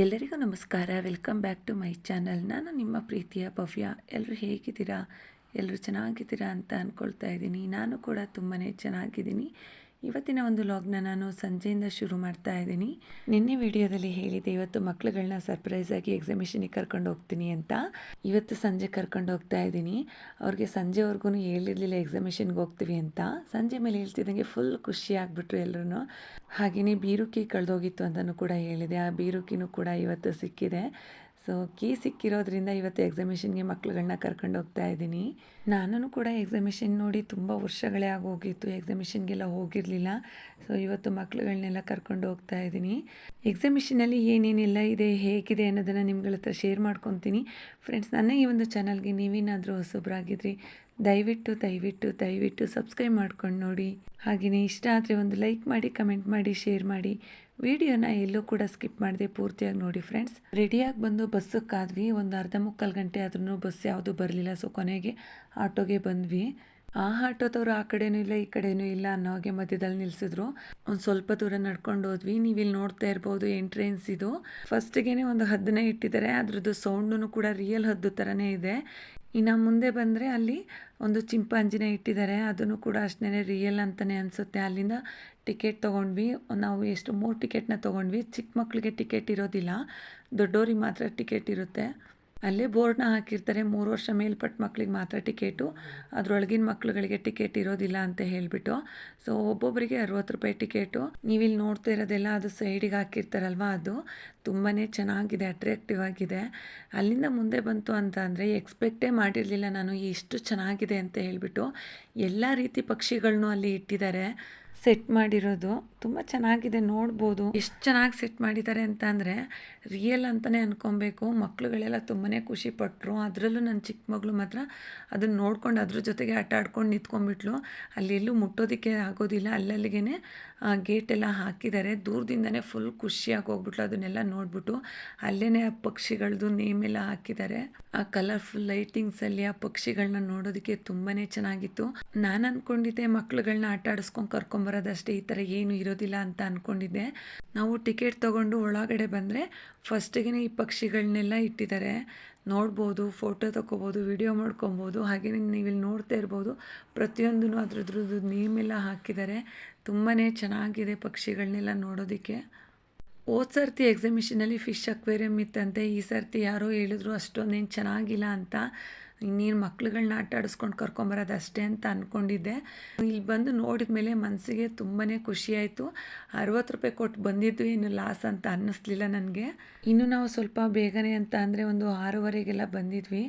ಎಲ್ಲರಿಗೂ ನಮಸ್ಕಾರ. Welcome back to my channel. ನಾನು ನಿಮ್ಮ ಪ್ರೀತಿಯ ಭವ್ಯ. ಎಲ್ಲರೂ ಹೇಗಿದ್ದೀರಾ? ಎಲ್ಲರೂ ಚೆನ್ನಾಗಿದ್ದೀರಾ ಅಂತ ಅಂದ್ಕೊಳ್ತಾ ಇದ್ದೀನಿ. ನಾನು ಕೂಡ ತುಂಬಾ ಚೆನ್ನಾಗಿದ್ದೀನಿ. ಇವತ್ತಿನ ಒಂದು ವ್ಲಾಗ್ನ ನಾನು ಸಂಜೆಯಿಂದ ಶುರು ಮಾಡ್ತಾ ಇದ್ದೀನಿ. ನಿನ್ನೆ ವಿಡಿಯೋದಲ್ಲಿ ಹೇಳಿದೆ ಇವತ್ತು ಮಕ್ಳುಗಳನ್ನ ಸರ್ಪ್ರೈಸಾಗಿ ಎಕ್ಸಿಬಿಷನಿಗೆ ಕರ್ಕೊಂಡು ಹೋಗ್ತೀನಿ ಅಂತ. ಇವತ್ತು ಸಂಜೆ ಕರ್ಕೊಂಡು ಹೋಗ್ತಾ ಇದ್ದೀನಿ. ಅವ್ರಿಗೆ ಸಂಜೆವರೆಗೂ ಹೇಳಿರಲಿಲ್ಲ ಎಕ್ಸಿಬಿಷನ್ಗೆ ಹೋಗ್ತೀವಿ ಅಂತ. ಸಂಜೆ ಮೇಲೆ ಹೇಳ್ತಿದ್ದಂಗೆ ಫುಲ್ ಖುಷಿ ಆಗಿಬಿಟ್ರು ಎಲ್ಲರೂ. ಹಾಗೆಯೇ ಬೀರುಕಿ ಕಳೆದೋಗಿತ್ತು ಅಂತಲೂ ಕೂಡ ಹೇಳಿದೆ. ಆ ಬೀರುಕಿನೂ ಕೂಡ ಇವತ್ತು ಸಿಕ್ಕಿದೆ. ಸೊ ಕೀ ಸಿಕ್ಕಿರೋದ್ರಿಂದ ಇವತ್ತು ಎಕ್ಸಿಬಿಷನ್ಗೆ ಮಕ್ಳುಗಳನ್ನ ಕರ್ಕೊಂಡು ಹೋಗ್ತಾ ಇದ್ದೀನಿ. ನಾನು ಕೂಡ ಎಕ್ಸಿಬಿಷನ್ ನೋಡಿ ತುಂಬ ವರ್ಷಗಳೇ ಆಗೋಗಿತ್ತು. ಎಕ್ಸಿಬಿಷನ್ಗೆಲ್ಲ ಹೋಗಿರಲಿಲ್ಲ. ಸೊ ಇವತ್ತು ಮಕ್ಳುಗಳನ್ನೆಲ್ಲ ಕರ್ಕೊಂಡು ಹೋಗ್ತಾ ಇದ್ದೀನಿ. ಎಕ್ಸಿಬಿಷನಲ್ಲಿ ಏನೇನೆಲ್ಲ ಇದೆ, ಹೇಗಿದೆ ಅನ್ನೋದನ್ನು ನಿಮ್ಗಳ ಹತ್ರ ಶೇರ್ ಮಾಡ್ಕೊತೀನಿ. ಫ್ರೆಂಡ್ಸ್, ನನ್ನ ಈ ಒಂದು ಚಾನಲ್ಗೆ ನೀವೇನಾದರೂ ಹೊಸಬ್ರಾಗಿದ್ರಿ ದಯವಿಟ್ಟು ದಯವಿಟ್ಟು ದಯವಿಟ್ಟು ಸಬ್ಸ್ಕ್ರೈಬ್ ಮಾಡ್ಕೊಂಡು ನೋಡಿ. ಹಾಗೆಯೇ ಇಷ್ಟ ಆದರೆ ಒಂದು ಲೈಕ್ ಮಾಡಿ, ಕಮೆಂಟ್ ಮಾಡಿ, ಶೇರ್ ಮಾಡಿ. ವಿಡಿಯೋನ ಎಲ್ಲೂ ಕೂಡ ಸ್ಕಿಪ್ ಮಾಡದೆ ಪೂರ್ತಿಯಾಗಿ ನೋಡಿ ಫ್ರೆಂಡ್ಸ್. ರೆಡಿಯಾಗಿ ಬಂದು ಬಸ್ಸಕ್ಕೆ ಕಾದ್ವಿ. ಒಂದು ಅರ್ಧ ಮುಕ್ಕಾಲು ಗಂಟೆ ಆದ್ರೂ ಬಸ್ ಯಾವುದೂ ಬರಲಿಲ್ಲ. ಸೊ ಕೊನೆಗೆ ಆಟೋಗೆ ಬಂದ್ವಿ. ಆ ಆಟೋದವರು ಆ ಕಡೆನೂ ಇಲ್ಲ ಈ ಕಡೆನೂ ಇಲ್ಲ ಅನ್ನೋ ಹಾಗೆ ಮಧ್ಯದಲ್ಲಿ ನಿಲ್ಲಿಸಿದ್ರು. ಒಂದು ಸ್ವಲ್ಪ ದೂರ ನಡ್ಕೊಂಡು ಹೋದ್ವಿ. ನೀವು ಇಲ್ಲಿ ನೋಡ್ತಾ ಇರ್ಬೋದು ಎಂಟ್ರೆನ್ಸ್ ಇದು. ಫಸ್ಟಿಗೆ ಒಂದು ಹದ್ದನ್ನ ಇಟ್ಟಿದ್ದಾರೆ. ಅದ್ರದ್ದು ಸೌಂಡೂ ಕೂಡ ರಿಯಲ್ ಹದ್ದು ಥರನೇ ಇದೆ. ಇನ್ನು ಮುಂದೆ ಬಂದರೆ ಅಲ್ಲಿ ಒಂದು ಚಿಂಪಾಂಜಿನ ಇಟ್ಟಿದ್ದಾರೆ. ಅದನ್ನು ಕೂಡ ಅಷ್ಟೇ ರಿಯಲ್ ಅಂತಲೇ ಅನಿಸುತ್ತೆ. ಅಲ್ಲಿಂದ ಟಿಕೆಟ್ ತೊಗೊಂಡ್ವಿ. ನಾವು ಎಷ್ಟು 3 ಟಿಕೆಟ್ನ ತೊಗೊಂಡ್ವಿ. ಚಿಕ್ಕ ಮಕ್ಕಳಿಗೆ ಟಿಕೆಟ್ ಇರೋದಿಲ್ಲ, ದೊಡ್ಡೋರಿಗೆ ಮಾತ್ರ ಟಿಕೆಟ್ ಇರುತ್ತೆ. ಅಲ್ಲೇ ಬೋರ್ಡ್ನ ಹಾಕಿರ್ತಾರೆ, 3 ವರ್ಷ ಮೇಲ್ಪಟ್ಟ ಮಕ್ಳಿಗೆ ಮಾತ್ರ ಟಿಕೆಟು, ಅದರೊಳಗಿನ ಮಕ್ಳುಗಳಿಗೆ ಟಿಕೆಟ್ ಇರೋದಿಲ್ಲ ಅಂತ ಹೇಳಿಬಿಟ್ಟು. ಸೊ ಒಬ್ಬೊಬ್ಬರಿಗೆ 60 ರೂಪಾಯಿ ಟಿಕೆಟು. ನೀವಿಲ್ಲಿ ನೋಡ್ತಾ ಇರೋದೆಲ್ಲ ಅದು ಸೈಡಿಗೆ ಹಾಕಿರ್ತಾರಲ್ವ, ಅದು ತುಂಬಾ ಚೆನ್ನಾಗಿದೆ, ಅಟ್ರಾಕ್ಟಿವ್ ಆಗಿದೆ. ಅಲ್ಲಿಂದ ಮುಂದೆ ಬಂತು ಅಂತ ಅಂದರೆ ಎಕ್ಸ್ಪೆಕ್ಟೇ ಮಾಡಿರಲಿಲ್ಲ ನಾನು ಎಷ್ಟು ಚೆನ್ನಾಗಿದೆ ಅಂತ ಹೇಳಿಬಿಟ್ಟು. ಎಲ್ಲ ರೀತಿ ಪಕ್ಷಿಗಳನ್ನೂ ಅಲ್ಲಿ ಇಟ್ಟಿದ್ದಾರೆ. ಸೆಟ್ ಮಾಡಿರೋದು ತುಂಬ ಚೆನ್ನಾಗಿದೆ, ನೋಡ್ಬೋದು. ಎಷ್ಟು ಚೆನ್ನಾಗಿ ಸೆಟ್ ಮಾಡಿದ್ದಾರೆ ಅಂತ ಅಂದರೆ ರಿಯಲ್ ಅಂತಲೇ ಅಂದ್ಕೊಬೇಕು. ಮಕ್ಳುಗಳೆಲ್ಲ ತುಂಬಾ ಖುಷಿಪಟ್ಟರು. ಅದರಲ್ಲೂ ನನ್ನ ಚಿಕ್ಕ ಮಗಳು ಮಾತ್ರ ಅದನ್ನು ನೋಡ್ಕೊಂಡು ಅದ್ರ ಜೊತೆಗೆ ಆಟ ಆಡ್ಕೊಂಡು ನಿಂತ್ಕೊಂಡ್ಬಿಟ್ಲು. ಅಲ್ಲಿ ಎಲ್ಲೂ ಮುಟ್ಟೋದಕ್ಕೆ ಆಗೋದಿಲ್ಲ. ಅಲ್ಲಲ್ಲಿಗೆ ಗೇಟೆಲ್ಲ ಹಾಕಿದ್ದಾರೆ. ದೂರದಿಂದನೇ ಫುಲ್ ಖುಷಿಯಾಗಿ ಹೋಗ್ಬಿಟ್ಲು ಅದನ್ನೆಲ್ಲ ನೋಡ್ಬಿಟ್ಟು. ಅಲ್ಲೇ ಆ ಪಕ್ಷಿಗಳದ್ದು ನೇಮೆಲ್ಲ ಹಾಕಿದ್ದಾರೆ. ಆ ಕಲರ್ಫುಲ್ ಲೈಟಿಂಗ್ಸಲ್ಲಿ ಆ ಪಕ್ಷಿಗಳನ್ನ ನೋಡೋದಕ್ಕೆ ತುಂಬಾ ಚೆನ್ನಾಗಿತ್ತು. ನಾನು ಅಂದ್ಕೊಂಡಿದ್ದೆ ಮಕ್ಳುಗಳನ್ನ ಆಟ ಆಡಿಸ್ಕೊಂಡು ಕರ್ಕೊಂಬರೋದಷ್ಟೇ, ಈ ಥರ ಏನು ಇರೋದಿಲ್ಲ ಅಂತ ಅಂದ್ಕೊಂಡಿದ್ದೆ. ನಾವು ಟಿಕೆಟ್ ತೊಗೊಂಡು ಒಳಗಡೆ ಬಂದರೆ ಫಸ್ಟಿಗೆ ಈ ಪಕ್ಷಿಗಳನ್ನೆಲ್ಲ ಇಟ್ಟಿದ್ದಾರೆ. ನೋಡ್ಬೋದು, ಫೋಟೋ ತೊಗೋಬೋದು, ವಿಡಿಯೋ ಮಾಡ್ಕೊಬೋದು. ಹಾಗೆಯೇ ನೀವಿಲ್ಲಿ ನೋಡ್ತಾ ಇರ್ಬೋದು, ಪ್ರತಿಯೊಂದೂ ಅದ್ರದ್ದು ನೇಮೆಲ್ಲ ಹಾಕಿದ್ದಾರೆ. ತುಂಬಾ ಚೆನ್ನಾಗಿದೆ ಪಕ್ಷಿಗಳನ್ನೆಲ್ಲ ನೋಡೋದಕ್ಕೆ. ಹೋದ ಸರ್ತಿ ಎಕ್ಸಿಬಿಷನಲ್ಲಿ ಫಿಶ್ ಅಕ್ವೇರಿಯಮ್ ಇತ್ತಂತೆ. ಈ ಸರ್ತಿ ಯಾರೋ ಹೇಳಿದ್ರು ಅಷ್ಟೊಂದೇನು ಚೆನ್ನಾಗಿಲ್ಲ ಅಂತ. ಇನ್ನೇನು ಮಕ್ಳುಗಳನ್ನ ಆಟ ಆಡಿಸ್ಕೊಂಡು ಕರ್ಕೊಂಬರೋದು ಅಷ್ಟೇ ಅಂತ ಅಂದ್ಕೊಂಡಿದ್ದೆ. ಇಲ್ಲಿ ಬಂದು ನೋಡಿದ ಮೇಲೆ ಮನಸ್ಸಿಗೆ ತುಂಬಾ ಖುಷಿಯಾಯಿತು. 60 ರೂಪಾಯಿ ಕೊಟ್ಟು ಬಂದಿದ್ದು ಏನು ಲಾಸ್ ಅಂತ ಅನ್ನಿಸ್ಲಿಲ್ಲ ನನಗೆ. ಇನ್ನು ನಾವು ಸ್ವಲ್ಪ ಬೇಗನೆ ಅಂತ ಅಂದರೆ ಒಂದು 6:30ಗೆಲ್ಲ ಬಂದಿದ್ವಿ.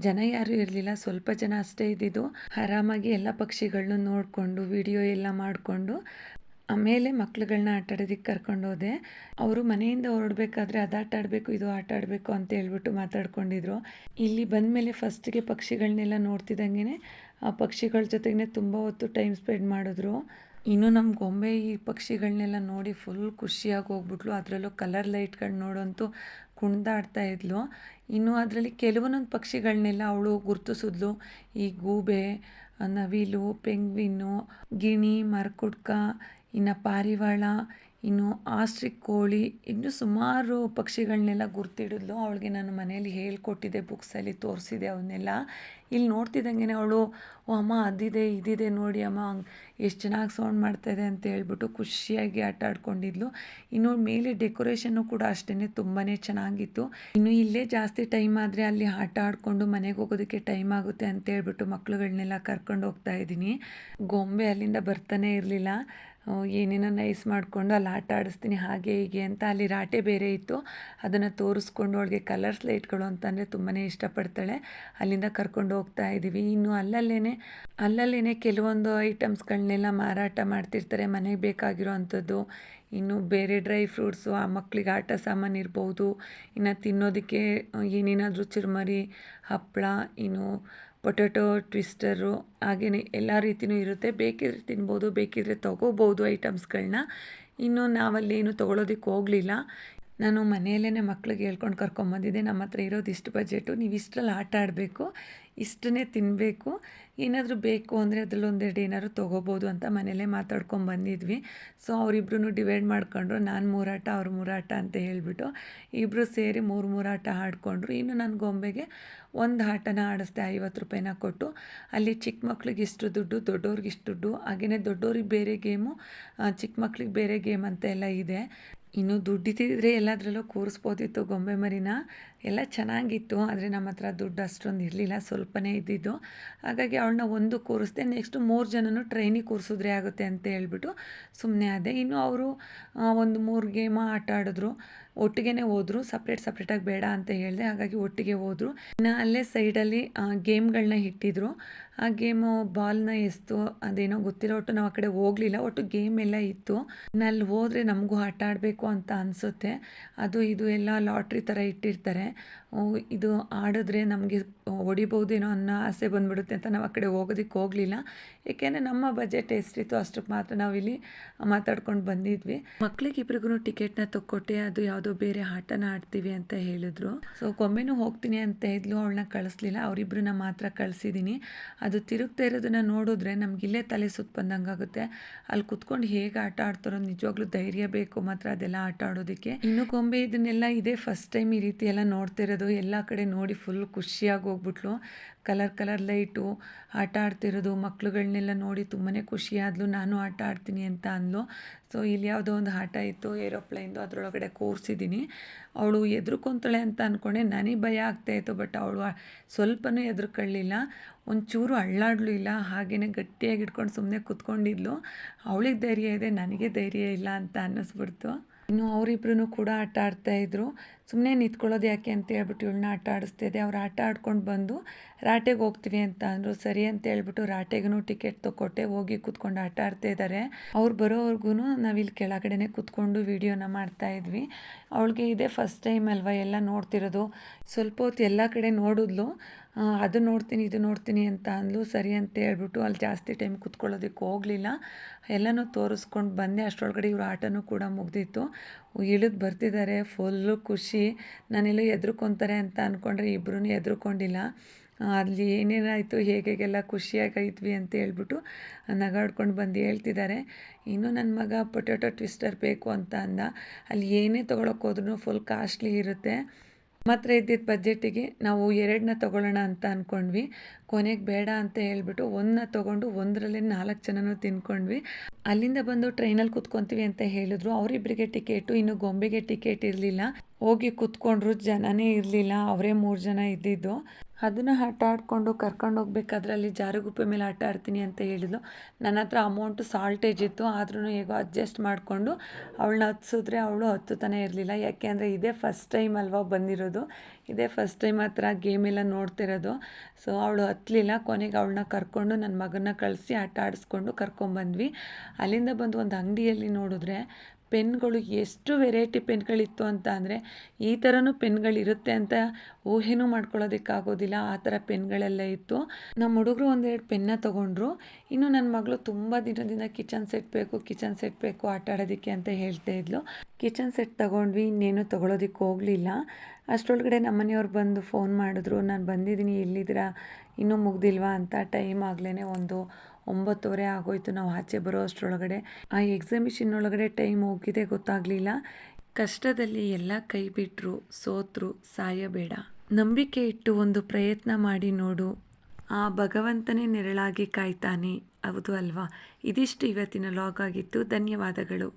ಜನ ಯಾರೂ ಇರಲಿಲ್ಲ, ಸ್ವಲ್ಪ ಜನ ಅಷ್ಟೇ ಇದ್ದಿದ್ದು. ಆರಾಮಾಗಿ ಎಲ್ಲ ಪಕ್ಷಿಗಳನ್ನೂ ನೋಡಿಕೊಂಡು ವಿಡಿಯೋ ಎಲ್ಲ ಮಾಡಿಕೊಂಡು ಆಮೇಲೆ ಮಕ್ಳುಗಳನ್ನ ಆಟ ಆಡೋದಕ್ಕೆ ಕರ್ಕೊಂಡು ಹೋದೆ. ಅವರು ಮನೆಯಿಂದ ಹೊರಡಬೇಕಾದ್ರೆ ಅದು ಆಟ ಆಡಬೇಕು, ಇದು ಆಟ ಆಡಬೇಕು ಅಂತ ಹೇಳ್ಬಿಟ್ಟು ಮಾತಾಡ್ಕೊಂಡಿದ್ರು. ಇಲ್ಲಿ ಬಂದಮೇಲೆ ಫಸ್ಟಿಗೆ ಪಕ್ಷಿಗಳನ್ನೆಲ್ಲ ನೋಡ್ತಿದ್ದಂಗೆ ಆ ಪಕ್ಷಿಗಳ ಜೊತೆಗೇ ತುಂಬ ಹೊತ್ತು ಟೈಮ್ ಸ್ಪೆಂಡ್ ಮಾಡಿದ್ರು. ಇನ್ನು ನಮ್ಮ ಗೊಂಬೆ ಈ ಪಕ್ಷಿಗಳನ್ನೆಲ್ಲ ನೋಡಿ ಫುಲ್ ಖುಷಿಯಾಗಿ ಹೋಗ್ಬಿಟ್ಲು. ಅದರಲ್ಲೂ ಕಲರ್ ಲೈಟ್ಗಳು ನೋಡೋಂತೂ ಕುಣಿದಾಡ್ತಾ ಇದ್ಲು. ಇನ್ನು ಅದರಲ್ಲಿ ಕೆಲವೊಂದೊಂದು ಪಕ್ಷಿಗಳನ್ನೆಲ್ಲ ಅವಳು ಗುರ್ತಿಸಿದ್ಲು. ಈ ಗೂಬೆ, ನವಿಲು, ಪೆಂಗ್ವಿನ್ನು, ಗಿಣಿ, ಮರಕುಡ್ಕ, ಇನ್ನು ಪಾರಿವಾಳ, ಇನ್ನು ಆಸ್ಟ್ರಿಕ್ ಕೋಳಿ, ಇನ್ನೂ ಸುಮಾರು ಪಕ್ಷಿಗಳನ್ನೆಲ್ಲ ಗುರ್ತಿಡಿದ್ಲು. ಅವಳಿಗೆ ನಾನು ಮನೆಯಲ್ಲಿ ಹೇಳ್ಕೊಟ್ಟಿದ್ದೆ, ಬುಕ್ಸಲ್ಲಿ ತೋರಿಸಿದೆ ಅವನ್ನೆಲ್ಲ. ಇಲ್ಲಿ ನೋಡ್ತಿದ್ದಂಗೆ ಅವಳು, ಓ ಅಮ್ಮ ಅದಿದೆ ಇದಿದೆ ನೋಡಿ ಅಮ್ಮ, ಎಷ್ಟು ಚೆನ್ನಾಗಿ ಸೌಂಡ್ ಮಾಡ್ತಾಯಿದೆ ಅಂತ ಹೇಳ್ಬಿಟ್ಟು ಖುಷಿಯಾಗಿ ಆಟ ಆಡ್ಕೊಂಡಿದ್ಲು. ಇನ್ನು ಮೇಲೆ ಡೆಕೋರೇಷನ್ನು ಕೂಡ ಅಷ್ಟೇ ತುಂಬಾ ಚೆನ್ನಾಗಿತ್ತು. ಇನ್ನು ಇಲ್ಲೇ ಜಾಸ್ತಿ ಟೈಮ್ ಆದರೆ ಅಲ್ಲಿ ಆಟ ಆಡಿಕೊಂಡು ಮನೆಗೆ ಹೋಗೋದಕ್ಕೆ ಟೈಮ್ ಆಗುತ್ತೆ ಅಂತ ಹೇಳ್ಬಿಟ್ಟು ಮಕ್ಳುಗಳನ್ನೆಲ್ಲ ಕರ್ಕೊಂಡು ಹೋಗ್ತಾ ಇದ್ದೀನಿ. ಗೊಂಬೆ ಅಲ್ಲಿಂದ ಬರ್ತಾನೆ ಇರಲಿಲ್ಲ. ಏನೇನೋ ನೈಸ್ ಮಾಡಿಕೊಂಡು ಅಲ್ಲಿ ಆಟ ಆಡಿಸ್ತೀನಿ ಹಾಗೆ ಹೀಗೆ ಅಂತ. ಅಲ್ಲಿ ರಾಟೆ ಬೇರೆ ಇತ್ತು, ಅದನ್ನು ತೋರಿಸ್ಕೊಂಡು ಅವಳಿಗೆ ಕಲರ್ಸ್ ಲೈಟ್ಗಳು ಅಂತಂದರೆ ತುಂಬಾ ಇಷ್ಟಪಡ್ತಾಳೆ. ಅಲ್ಲಿಂದ ಕರ್ಕೊಂಡು ಹೋಗ್ತಾ ಇದ್ದೀವಿ. ಇನ್ನು ಅಲ್ಲಲ್ಲೇ ಕೆಲವೊಂದು ಐಟಮ್ಸ್ಗಳನ್ನೆಲ್ಲ ಮಾರಾಟ ಮಾಡ್ತಿರ್ತಾರೆ, ಮನೆಗೆ ಬೇಕಾಗಿರೋ ಅಂಥದ್ದು. ಇನ್ನು ಬೇರೆ ಡ್ರೈ ಫ್ರೂಟ್ಸು, ಆ ಮಕ್ಕಳಿಗೆ ಆಟ ಸಾಮಾನು ಇರ್ಬೋದು, ಇನ್ನು ತಿನ್ನೋದಕ್ಕೆ ಏನೇನಾದರೂ ಚುರುಮರಿ, ಹಪ್ಪಳ, ಇನ್ನು ಪೊಟ್ಯಾಟೊ ಟ್ವಿಸ್ಟರು, ಹಾಗೆಯೇ ಎಲ್ಲ ರೀತಿಯೂ ಇರುತ್ತೆ. ಬೇಕಿದ್ರೆ ತಿನ್ಬೋದು, ಬೇಕಿದ್ರೆ ತೊಗೋಬೋದು ಐಟಮ್ಸ್ಗಳನ್ನ. ಇನ್ನು ನಾವಲ್ಲೇನು ತೊಗೊಳೋದಕ್ಕೆ ಹೋಗಲಿಲ್ಲ. ನಾನು ಮನೆಯಲ್ಲೇ ಮಕ್ಳಿಗೆ ಹೇಳ್ಕೊಂಡು ಕರ್ಕೊಂಬಂದಿದ್ದೆ. ನಮ್ಮ ಹತ್ರ ಇರೋದು ಇಷ್ಟು ಬಜೆಟು, ನೀವು ಇಷ್ಟರಲ್ಲಿ ಆಟ ಆಡಬೇಕು, ಇಷ್ಟನ್ನೇ ತಿನ್ನಬೇಕು, ಏನಾದರೂ ಬೇಕು ಅಂದರೆ ಅದ್ರಲ್ಲಿ ಒಂದೆರಡು ಏನಾದ್ರು ತೊಗೋಬೋದು ಅಂತ ಮನೆಯಲ್ಲೇ ಮಾತಾಡ್ಕೊಂಬಂದಿದ್ವಿ. ಸೊ ಅವರಿಬ್ರು ಡಿವೈಡ್ ಮಾಡ್ಕೊಂಡ್ರು, ನಾನು 3 ಆಟ ಅವ್ರು 3 ಆಟ ಅಂತ ಹೇಳಿಬಿಟ್ಟು ಇಬ್ಬರು ಸೇರಿ 3 ಆಟ ಆಡಿಕೊಂಡ್ರು. ಇನ್ನು ನನ್ನ ಗೊಂಬೆಗೆ ಒಂದು ಆಟನ ಆಡಿಸ್ದೆ 50 ರೂಪಾಯಿನ ಕೊಟ್ಟು. ಅಲ್ಲಿ ಚಿಕ್ಕ ಮಕ್ಳಿಗೆ ಇಷ್ಟು ದುಡ್ಡು, ದೊಡ್ಡವ್ರಿಗೆ ಇಷ್ಟು ದುಡ್ಡು, ಹಾಗೆಯೇ ದೊಡ್ಡವ್ರಿಗೆ ಬೇರೆ ಗೇಮು, ಚಿಕ್ಕ ಮಕ್ಳಿಗೆ ಬೇರೆ ಗೇಮ್ ಅಂತ ಎಲ್ಲ ಇದೆ. ಇನ್ನು ದುಡ್ಡಿದ್ದಿದ್ರೆ ಎಲ್ಲದರಲ್ಲೂ ಕೂರಿಸ್ಬೋದಿತ್ತು ಗೊಂಬೆ ಮರಿನ, ಎಲ್ಲ ಚೆನ್ನಾಗಿತ್ತು. ಆದರೆ ನಮ್ಮ ಹತ್ರ ದುಡ್ಡು ಅಷ್ಟೊಂದು ಇರಲಿಲ್ಲ, ಸ್ವಲ್ಪನೇ ಇದ್ದಿದ್ದು. ಹಾಗಾಗಿ ಅವಳನ್ನ ಒಂದು ಕೂರಿಸ್ದೆ. ನೆಕ್ಸ್ಟು 3 ಜನನೂ ಟ್ರೈನಿಗೆ ಕೂರಿಸಿದ್ರೆ ಆಗುತ್ತೆ ಅಂತ ಹೇಳ್ಬಿಟ್ಟು ಸುಮ್ಮನೆ ಆದೆ. ಇನ್ನು ಅವರು ಒಂದು 3 ಗೇಮ ಆಟ ಆಡಿದ್ರು, ಒಟ್ಟಿಗೆ ಹೋದರು, ಸಪ್ರೇಟಾಗಿ ಬೇಡ ಅಂತ ಹೇಳಿದೆ. ಹಾಗಾಗಿ ಒಟ್ಟಿಗೆ ಹೋದರು. ಇನ್ನು ಅಲ್ಲೇ ಸೈಡಲ್ಲಿ ಗೇಮ್ಗಳನ್ನ ಇಟ್ಟಿದ್ರು. ಆ ಗೇಮು ಬಾಲ್ನ ಎಸ್ತು ಅದೇನೋ ಗೊತ್ತಿಲ್ಲ, ಒಟ್ಟು ನಾವು ಆ ಕಡೆ ಹೋಗಲಿಲ್ಲ. ಒಟ್ಟು ಗೇಮ್ ಎಲ್ಲ ಇತ್ತು. ಇನ್ನು ಅಲ್ಲಿ ಹೋದರೆ ನಮಗೂ ಆಟ ಆಡಬೇಕು ಅಂತ ಅನಿಸುತ್ತೆ. ಅದು ಇದು ಎಲ್ಲ ಲಾಟ್ರಿ ಥರ ಇಟ್ಟಿರ್ತಾರೆ. ಇದು ಆಡಿದ್ರೆ ನಮಗೆ ಹೊಡಿಬೋದೇನೋ ಅನ್ನೋ ಆಸೆ ಬಂದುಬಿಡುತ್ತೆ ಅಂತ ನಾವು ಆ ಕಡೆ ಹೋಗೋದಕ್ಕೆ ಹೋಗಲಿಲ್ಲ. ಏಕೆಂದರೆ ನಮ್ಮ ಬಜೆಟ್ ಎಷ್ಟಿತ್ತು ಅಷ್ಟಕ್ಕೆ ಮಾತ್ರ ನಾವಿಲ್ಲಿ ಮಾತಾಡ್ಕೊಂಡು ಬಂದಿದ್ವಿ. ಮಕ್ಳಿಗೆ ಇಬ್ರಿಗೂ ಟಿಕೆಟ್ನ ತಕ್ಕೊಟ್ಟೆ. ಅದು ಯಾವುದೋ ಬೇರೆ ಆಟನ ಆಡ್ತೀವಿ ಅಂತ ಹೇಳಿದ್ರು. ಸೊ ಗೊಂಬೆನೂ ಹೋಗ್ತೀನಿ ಅಂತ ಇದ್ಲು, ಅವಳನ್ನ ಕಳಿಸ್ಲಿಲ್ಲ, ಅವರಿಬ್ಬರನ್ನ ಮಾತ್ರ ಕಳಿಸಿದ್ದೀನಿ. ಅದು ತಿರುಗ್ತಾ ಇರೋದನ್ನ ನೋಡಿದ್ರೆ ನಮಗಿಲ್ಲೇ ತಲೆ ಸುತ್ತ ಬಂದಂಗಾಗುತ್ತೆ. ಅಲ್ಲಿ ಕುತ್ಕೊಂಡು ಹೇಗೆ ಆಟ ಆಡ್ತಾರೋ, ನಿಜವಾಗ್ಲೂ ಧೈರ್ಯ ಬೇಕು ಮಾತ್ರ ಅದೆಲ್ಲ ಆಟ ಆಡೋದಕ್ಕೆ. ಇನ್ನು ಗೊಂಬೆ ಇದನ್ನೆಲ್ಲ ಇದೇ ಫಸ್ಟ್ ಟೈಮ್ ಈ ರೀತಿ ಎಲ್ಲ ನೋಡ್ತಾ ಇರೋದು. ಎಲ್ಲ ಕಡೆ ನೋಡಿ ಫುಲ್ ಖುಷಿಯಾಗಿ ಹೋಗ್ಬಿಟ್ಲು. ಕಲರ್ ಲೈಟು ಆಟ ಆಡ್ತಿರೋದು ಮಕ್ಳುಗಳನ್ನೆಲ್ಲ ನೋಡಿ ತುಂಬಾ ಖುಷಿಯಾದ್ಲು. ನಾನು ಆಟ ಆಡ್ತೀನಿ ಅಂತ ಅಂದ್ಲು. ಸೊ ಇಲ್ಲಿ ಯಾವುದೋ ಒಂದು ಆಟ ಇತ್ತು ಏರೋಪ್ಲೇನ್ದು, ಅದರೊಳಗಡೆ ಕೂರಿಸಿದ್ದೀನಿ. ಅವಳು ಎದ್ರುಕೊಂತಾಳೆ ಅಂತ ಅಂದ್ಕೊಂಡೆ, ನನಗೆ ಭಯ ಆಗ್ತಾಯಿತ್ತು. ಬಟ್ ಅವಳು ಸ್ವಲ್ಪನೂ ಎದ್ರುಕೊಳ್ಳಿಲ್ಲ, ಒಂಚೂರು ಅಳ್ಳಾಡ್ಲು ಇಲ್ಲ. ಹಾಗೆಯೇ ಗಟ್ಟಿಯಾಗಿ ಇಟ್ಕೊಂಡು ಸುಮ್ಮನೆ ಕೂತ್ಕೊಂಡಿದ್ಲು. ಅವಳಿಗೆ ಧೈರ್ಯ ಇದೆ, ನನಗೆ ಧೈರ್ಯ ಇಲ್ಲ ಅಂತ ಅನ್ನಿಸ್ಬಿಡ್ತು. ಇನ್ನು ಅವರಿಬ್ರು ಕೂಡ ಆಟ ಆಡ್ತಾಯಿದ್ರು. ಸುಮ್ಮನೆ ನಿಂತ್ಕೊಳ್ಳೋದು ಯಾಕೆ ಅಂತ ಹೇಳ್ಬಿಟ್ಟು ಇವಳನ್ನ ಆಟ ಆಡಿಸ್ತಿದ್ದೆ. ಅವ್ರು ಆಟ ಆಡ್ಕೊಂಡು ಬಂದು ರಾಟೆಗೆ ಹೋಗ್ತೀವಿ ಅಂತ ಅಂದರು. ಸರಿ ಅಂತ ಹೇಳ್ಬಿಟ್ಟು ರಾಟೆಗೂ ಟಿಕೆಟ್ ತೊಗೊಟ್ಟೆ. ಹೋಗಿ ಕೂತ್ಕೊಂಡು ಆಟ ಆಡ್ತಾ ಇದ್ದಾರೆ. ಅವ್ರು ಬರೋವರೆಗೂ ನಾವಿಲ್ಲಿ ಕೆಳಗಡೆನೇ ಕೂತ್ಕೊಂಡು ವೀಡಿಯೋನ ಮಾಡ್ತಾಯಿದ್ವಿ. ಅವಳಿಗೆ ಇದೇ ಫಸ್ಟ್ ಟೈಮ್ ಅಲ್ವಾ ಎಲ್ಲ ನೋಡ್ತಿರೋದು. ಸ್ವಲ್ಪ ಹೊತ್ತು ಎಲ್ಲ ಕಡೆ ನೋಡಿದ್ಲು. ಅದು ನೋಡ್ತೀನಿ ಇದು ನೋಡ್ತೀನಿ ಅಂತ ಅಂದ್ಲು. ಸರಿ ಅಂತ ಹೇಳ್ಬಿಟ್ಟು ಅಲ್ಲಿ ಜಾಸ್ತಿ ಟೈಮ್ ಕೂತ್ಕೊಳ್ಳೋದಕ್ಕೆ ಹೋಗಲಿಲ್ಲ. ಎಲ್ಲನೂ ತೋರಿಸ್ಕೊಂಡು ಬಂದೆ. ಅಷ್ಟರೊಳಗಡೆ ಇವ್ರ ಆಟನೂ ಕೂಡ ಮುಗ್ದಿತ್ತು. ಇಳಿದು ಬರ್ತಿದ್ದಾರೆ, ಫುಲ್ಲು ಖುಷಿ. ನಾನೆಲ್ಲೋ ಹೆದ್ರುಕೊಂತಾರೆ ಅಂತ ಅಂದ್ಕೊಂಡ್ರೆ ಇಬ್ಬರೂ ಹೆದ್ರುಕೊಂಡಿಲ್ಲ. ಅಲ್ಲಿ ಏನೇನಾಯಿತು ಹೇಗೆಲ್ಲ ಖುಷಿಯಾಗಿದ್ವಿ ಅಂತ ಹೇಳ್ಬಿಟ್ಟು ನಗಾಡ್ಕೊಂಡು ಬಂದು ಹೇಳ್ತಿದ್ದಾರೆ. ಇನ್ನು ನನ್ನ ಮಗ ಪೊಟ್ಯಾಟೊ ಟ್ವಿಸ್ಟರ್ ಬೇಕು ಅಂತ ಅಂದ. ಅಲ್ಲಿ ಏನೇ ತೊಗೊಳಕ್ಕೆ ಹೋದ್ರೂ ಫುಲ್ ಕಾಸ್ಟ್ಲಿ ಇರುತ್ತೆ. ಮಾತ್ರ ಇದ್ದಿದ್ದ ಬಜೆಟಿಗೆ ನಾವು 2ನ ತೊಗೊಳ್ಳೋಣ ಅಂತ ಅಂದ್ಕೊಂಡ್ವಿ. ಕೊನೆಗೆ ಬೇಡ ಅಂತ ಹೇಳ್ಬಿಟ್ಟು 1ನ ತೊಗೊಂಡು 1ರಲ್ಲೇ 4 ಜನನೂ ತಿನ್ಕೊಂಡ್ವಿ. ಅಲ್ಲಿಂದ ಬಂದು ಟ್ರೈನಲ್ಲಿ ಕುತ್ಕೊತೀವಿ ಅಂತ ಹೇಳಿದ್ರು. ಅವರಿಬ್ಬರಿಗೆ ಟಿಕೆಟು, ಇನ್ನು ಗೊಂಬೆಗೆ ಟಿಕೆಟ್ ಇರಲಿಲ್ಲ. ಹೋಗಿ ಕುತ್ಕೊಂಡ್ರು, ಜನನೇ ಇರಲಿಲ್ಲ, ಅವರೇ 3 ಜನ ಇದ್ದಿದ್ದು. ಅದನ್ನು ಆಟ ಆಡಿಕೊಂಡು ಕರ್ಕೊಂಡು ಹೋಗ್ಬೇಕಾದ್ರೆ ಅಲ್ಲಿ ಜಾರುಗುಪ್ಪೆ ಮೇಲೆ ಆಟ ಆಡ್ತೀನಿ ಅಂತ ಹೇಳಿದ್ಲು. ನನ್ನ ಹತ್ರ ಅಮೌಂಟು ಸಾಲ್ಟೇಜ್ ಇತ್ತು, ಆದ್ರೂ ಹೇಗೋ ಅಡ್ಜಸ್ಟ್ ಮಾಡಿಕೊಂಡು ಅವಳನ್ನ ಹತ್ಸಿದ್ರೆ ಅವಳು ಹತ್ತುತ್ತಾನೆ ಇರಲಿಲ್ಲ. ಯಾಕೆ ಅಂದರೆ ಇದೇ ಫಸ್ಟ್ ಟೈಮ್ ಅಲ್ವಾ ಬಂದಿರೋದು, ಇದೇ ಫಸ್ಟ್ ಟೈಮ್ ಆ ಥರ ಗೇಮೆಲ್ಲ ನೋಡ್ತಿರೋದು. ಸೊ ಅವಳು ಹತ್ತಲಿಲ್ಲ. ಕೊನೆಗೆ ಅವಳನ್ನ ಕರ್ಕೊಂಡು ನನ್ನ ಮಗನ್ನ ಕಳಿಸಿ ಆಟ ಆಡಿಸ್ಕೊಂಡು ಕರ್ಕೊಂಬಂದ್ವಿ. ಅಲ್ಲಿಂದ ಬಂದು ಒಂದು ಅಂಗಡಿಯಲ್ಲಿ ನೋಡಿದ್ರೆ ಪೆನ್ಗಳು ಎಷ್ಟು ವೆರೈಟಿ ಪೆನ್ಗಳಿತ್ತು ಅಂತ ಅಂದರೆ, ಈ ಥರನೂ ಪೆನ್ಗಳಿರುತ್ತೆ ಅಂತ ಊಹೆನೂ ಮಾಡ್ಕೊಳ್ಳೋದಕ್ಕಾಗೋದಿಲ್ಲ, ಆ ಥರ ಪೆನ್ಗಳೆಲ್ಲ ಇತ್ತು. ನಮ್ಮ ಹುಡುಗರು 1-2 ಪೆನ್ನ ತೊಗೊಂಡ್ರು. ಇನ್ನು ನನ್ನ ಮಗಳು ತುಂಬ ದಿನದಿಂದ ಕಿಚನ್ ಸೆಟ್ ಬೇಕು ಆಟ ಆಡೋದಕ್ಕೆ ಅಂತ ಹೇಳ್ತಾ ಇದ್ಲು. ಕಿಚನ್ ಸೆಟ್ ತೊಗೊಂಡ್ವಿ. ಇನ್ನೇನು ತೊಗೊಳೋದಕ್ಕೆ ಹೋಗಲಿಲ್ಲ. ಅಷ್ಟರೊಳಗಡೆ ನಮ್ಮನೆಯವ್ರು ಬಂದು ಫೋನ್ ಮಾಡಿದ್ರು, ನಾನು ಬಂದಿದ್ದೀನಿ, ಎಲ್ಲಿದ್ದೀರಾ, ಇನ್ನೂ ಮುಗ್ದಿಲ್ವಾ ಅಂತ. ಟೈಮ್ ಆಗಲೇ ಒಂದು 9:30 ಆಗೋಯ್ತು ನಾವು ಆಚೆ ಬರೋ ಅಷ್ಟರೊಳಗಡೆ. ಆ ಎಕ್ಸಿಬಿಷನ್ ಒಳಗಡೆ ಟೈಮ್ ಹೋಗಿದೆ ಗೊತ್ತಾಗಲಿಲ್ಲ. ಕಷ್ಟದಲ್ಲಿ ಎಲ್ಲ ಕೈ ಬಿಟ್ಟರು, ಸೋತರು, ಸಾಯಬೇಡ. ನಂಬಿಕೆ ಇಟ್ಟು ಒಂದು ಪ್ರಯತ್ನ ಮಾಡಿ ನೋಡು, ಆ ಭಗವಂತನೇ ನೆರಳಾಗಿ ಕಾಯ್ತಾನೆ. ಹೌದು ಅಲ್ವಾ? ಇದಿಷ್ಟು ಇವತ್ತಿನ ಲಾಗ್ ಆಗಿತ್ತು. ಧನ್ಯವಾದಗಳು.